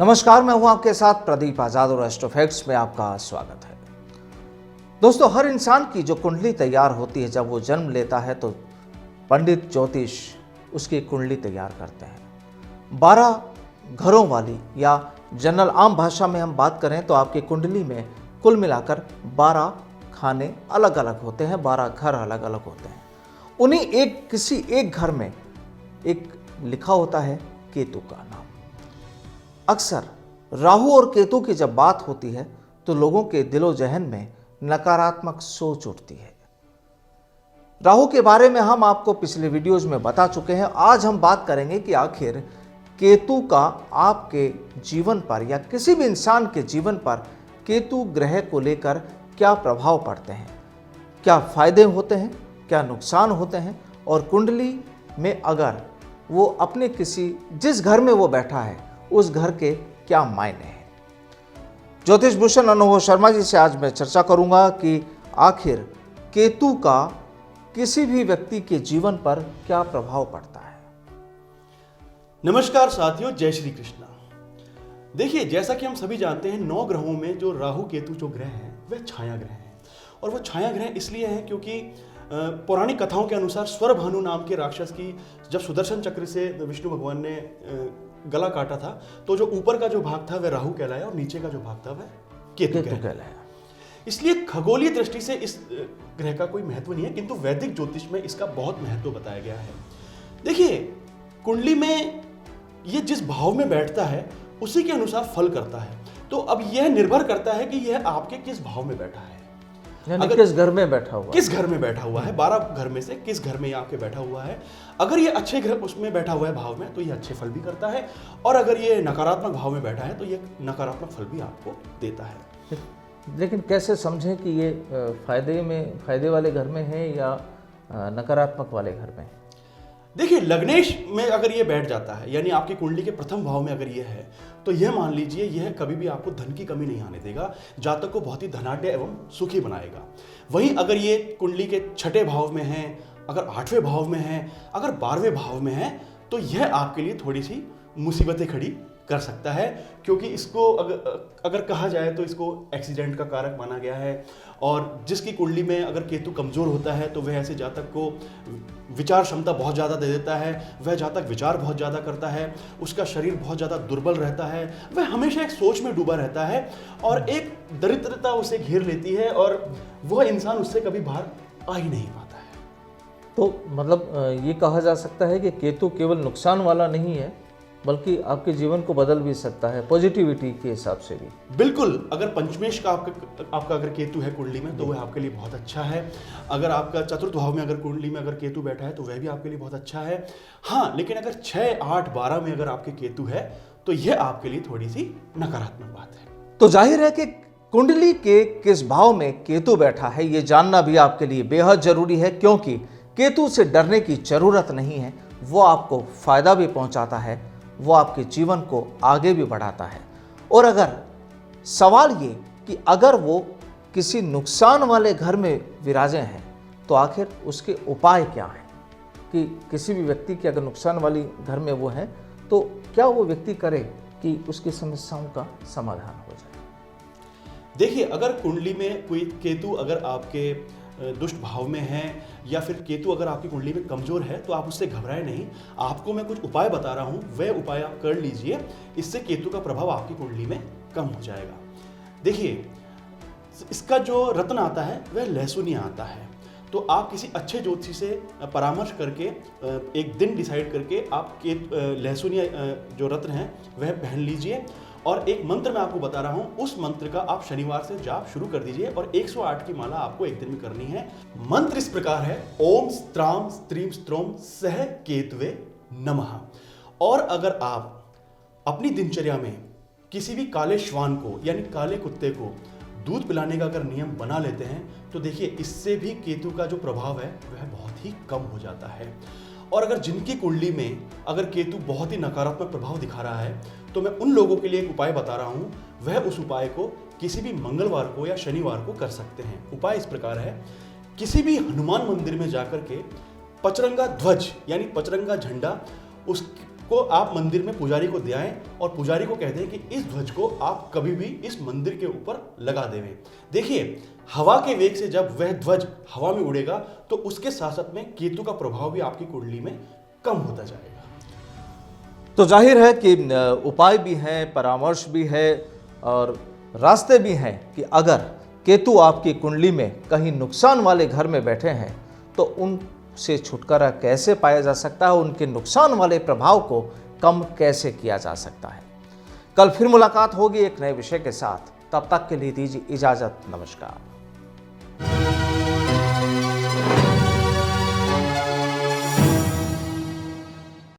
नमस्कार, मैं हूं आपके साथ प्रदीप आजाद और एस्ट्रोफैक्ट्स में आपका स्वागत है। दोस्तों, हर इंसान की जो कुंडली तैयार होती है, जब वो जन्म लेता है तो पंडित ज्योतिष उसकी कुंडली तैयार करते हैं। 12 घरों वाली, या जनरल आम भाषा में हम बात करें तो आपकी कुंडली में कुल मिलाकर 12 खाने अलग अलग होते हैं, 12 घर अलग अलग होते हैं। उन्हीं किसी एक घर में एक लिखा होता है केतु का नाम। अक्सर राहु और केतु की जब बात होती है तो लोगों के दिलो जहन में नकारात्मक सोच उठती है। राहु के बारे में हम आपको पिछले वीडियोज में बता चुके हैं। आज हम बात करेंगे कि आखिर केतु का आपके जीवन पर या किसी भी इंसान के जीवन पर केतु ग्रह को लेकर क्या प्रभाव पड़ते हैं, क्या फायदे होते हैं, क्या नुकसान होते हैं, और कुंडली में अगर वो अपने जिस घर में वो बैठा है उस घर के क्या मायने हैं। ज्योतिष भूषण अनुभव शर्मा जी से आज मैं चर्चा करूंगा कि आखिर केतु का किसी भी व्यक्ति के जीवन पर क्या प्रभाव पड़ता है। नमस्कार साथियों, जय श्री कृष्णा। देखिए, जैसा कि हम सभी जानते हैं, 9 ग्रहों में जो राहु केतु जो ग्रह हैं वह छाया ग्रह हैं। और वो छाया ग्रह इसलिए हैं क्योंकि पौराणिक कथाओं के अनुसार स्वरभानु नाम के राक्षस की जब सुदर्शन चक्र से विष्णु भगवान ने गला काटा था, तो जो ऊपर का जो भाग था वह राहु कहलाया और नीचे का जो भाग था वह केतु कहलाया। इसलिए खगोलीय दृष्टि से इस ग्रह का कोई महत्व नहीं है, किंतु वैदिक ज्योतिष में इसका बहुत महत्व बताया गया है। देखिए, कुंडली में ये जिस भाव में बैठता है उसी के अनुसार फल करता है। तो अब यह निर्भर करता है कि यह आपके किस भाव में बैठा है, यानी किस घर में बैठा हुआ, किस घर में बैठा हुआ है। 12 घर में से किस घर में ये आपके बैठा हुआ है। अगर ये अच्छे घर उसमें बैठा हुआ है भाव में, तो ये अच्छे फल भी करता है, और अगर ये नकारात्मक भाव में बैठा है तो ये नकारात्मक फल भी आपको देता है। लेकिन कैसे समझें कि ये फायदे वाले घर में है या नकारात्मक वाले घर में है? देखिए, लग्नेश में अगर ये बैठ जाता है, यानी आपकी कुंडली के प्रथम भाव में अगर ये है, तो यह मान लीजिए यह कभी भी आपको धन की कमी नहीं आने देगा, जातक को बहुत ही धनाढ्य एवं सुखी बनाएगा। वहीं अगर ये कुंडली के 6ठे भाव में है, अगर 8वें भाव में है, अगर 12वें भाव में है, तो यह आपके लिए थोड़ी सी मुसीबतें खड़ी कर सकता है, क्योंकि इसको अगर कहा जाए तो इसको एक्सीडेंट का कारक माना गया है। और जिसकी कुंडली में अगर केतु कमजोर होता है तो वह ऐसे जातक को विचार क्षमता बहुत ज़्यादा दे देता है, वह जातक विचार बहुत ज़्यादा करता है, उसका शरीर बहुत ज़्यादा दुर्बल रहता है, वह हमेशा एक सोच में डूबा रहता है और एक दरिद्रता उसे घेर लेती है और वह इंसान उससे कभी बाहर आ ही नहीं पाता है। तो मतलब ये कहा जा सकता है कि केतु केवल नुकसान वाला नहीं है, बल्कि आपके जीवन को बदल भी सकता है पॉजिटिविटी के हिसाब से भी। बिल्कुल, अगर पंचमेश का आपका अगर केतु है कुंडली में तो वह आपके लिए बहुत अच्छा है। अगर आपका चतुर्थ भाव में अगर कुंडली में अगर केतु बैठा है तो वह भी आपके लिए बहुत अच्छा है। हाँ, लेकिन अगर 6, 8, 12 में अगर आपके केतु है तो यह आपके लिए थोड़ी सी नकारात्मक बात है। तो जाहिर है कि कुंडली के किस भाव में केतु बैठा है ये जानना भी आपके लिए बेहद जरूरी है, क्योंकि केतु से डरने की जरूरत नहीं है। वो आपको फायदा भी पहुंचाता है, वो आपके जीवन को आगे भी बढ़ाता है। और अगर सवाल ये कि अगर वो किसी नुकसान वाले घर में विराजे हैं तो आखिर उसके उपाय क्या हैं, कि किसी भी व्यक्ति के अगर नुकसान वाली घर में वो है तो क्या वो व्यक्ति करे कि उसकी समस्याओं का समाधान हो जाए। देखिए, अगर कुंडली में कोई केतु अगर आपके दुष्ट भाव में है या फिर केतु अगर आपकी कुंडली में कमजोर है तो आप उससे घबराएं नहीं। आपको मैं कुछ उपाय बता रहा हूं, वह उपाय आप कर लीजिए, इससे केतु का प्रभाव आपकी कुंडली में कम हो जाएगा। देखिए, इसका जो रत्न आता है वह लहसुनिया आता है। तो आप किसी अच्छे ज्योतिषी से परामर्श करके एक दिन डिसाइड करके आप लहसुनिया जो रत्न है वह पहन लीजिए। और एक मंत्र मैं आपको बता रहा हूं, उस मंत्र का आप शनिवार से जाप शुरू कर दीजिए और 108 की माला आपको एक दिन में करनी है। मंत्र इस प्रकार है, ओम स्त्राम स्त्रीम स्त्रोम सह केतवे नमः। और अगर आप अपनी दिनचर्या में किसी भी काले श्वान को यानी काले कुत्ते को दूध पिलाने का अगर नियम बना लेते हैं तो देखिए, इससे भी केतु का जो प्रभाव है वह बहुत ही कम हो जाता है। और अगर जिनकी कुंडली में अगर केतु बहुत ही नकारात्मक प्रभाव दिखा रहा है तो मैं उन लोगों के लिए एक उपाय बता रहा हूं, वह उस उपाय को किसी भी मंगलवार को या शनिवार को कर सकते हैं। उपाय इस प्रकार है, किसी भी हनुमान मंदिर में जाकर के पचरंगा ध्वज यानी पचरंगा झंडा उस को आप मंदिर में पुजारी को दे आएं और पुजारी को कह दें कि इस ध्वज को आप कभी भी इस मंदिर के ऊपर लगा देवें। देखिए, हवा के वेग से जब वह ध्वज हवा में उड़ेगा तो उसके साथ साथ में केतु का प्रभाव भी आपकी कुंडली में कम होता जाएगा। तो जाहिर है कि उपाय भी हैं, परामर्श भी है और रास्ते भी हैं कि अगर केतु आपकी कुंडली में कहीं नुकसान वाले घर में बैठे हैं तो उनसे छुटकारा कैसे पाया जा सकता है, उनके नुकसान वाले प्रभाव को कम कैसे किया जा सकता है। कल फिर मुलाकात होगी एक नए विषय के साथ, तब तक के लिए दीजिए इजाजत। नमस्कार।